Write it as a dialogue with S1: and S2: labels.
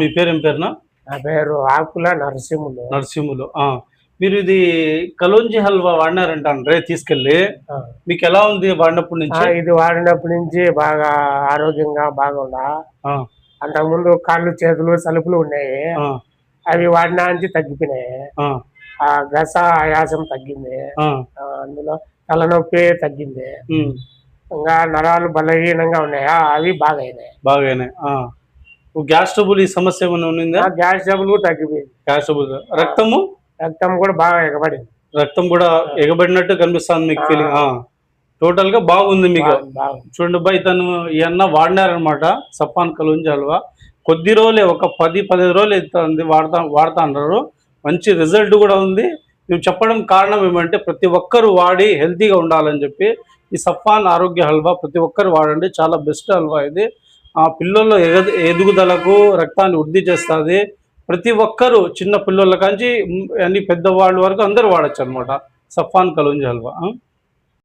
S1: మీ పేరు ఏం పేరునా?
S2: నా పేరు ఆకుల నరసింహులు.
S1: నరసింహులు. మీరు ఇది కలోంజి హల్వా వాడినారంటే తీసుకెళ్ళి మీకు ఎలా ఉంది వాడినప్పటి నుంచి?
S2: ఇది వాడినప్పటి నుంచి బాగా ఆరోగ్యంగా బాగుండా. అంతకుముందు కాళ్ళు చేతులు సలుపులు ఉన్నాయి, అవి వాడినా నుంచి తగ్గిపోయినాయి. గస ఆయాసం తగ్గింది, అందులో తలనొప్పి తగ్గింది, ఇంకా నరాలు బలహీనంగా ఉన్నాయా అవి బాగైనాయి.
S1: గ్యాస్ ట్రబుల్ ఈ సమస్య ఏమైనా ఉన్నిందా?
S2: గ్యాస్ ట్రబుల్ అయిపోయింది.
S1: Gas trouble. రక్తం
S2: కూడా బాగా ఎగబడింది.
S1: రక్తం కూడా ఎగబడినట్టు కనిపిస్తుంది మీకు ఫీలింగ్? టోటల్ గా బాగుంది మీకు. చూడండి బాయ్, తను ఈ అన్న వాడినారనమాట సఫాన్ కలోంజి హల్వా. కొద్ది రోజులే, ఒక 10-15 రోజులు అవుతుంది వాడుతా అన్నారు. మంచి రిజల్ట్ కూడా ఉంది. మేము చెప్పడం కారణం ఏమంటే ప్రతి ఒక్కరు వాడి హెల్తీగా ఉండాలని చెప్పి ఈ సఫాన్ ఆరోగ్య హల్వా ప్రతి ఒక్కరు వాడండి. చాలా బెస్ట్ హల్వా ఇది. పిల్లల్లో ఎదుగుదలకు రక్తాన్ని వృద్ధి చేస్తుంది. ప్రతి ఒక్కరు చిన్న పిల్లల కాంచి అన్ని పెద్దవాళ్ళ వరకు అందరూ వాడచ్చు అనమాట సఫాన్ కలోంజి హల్వా.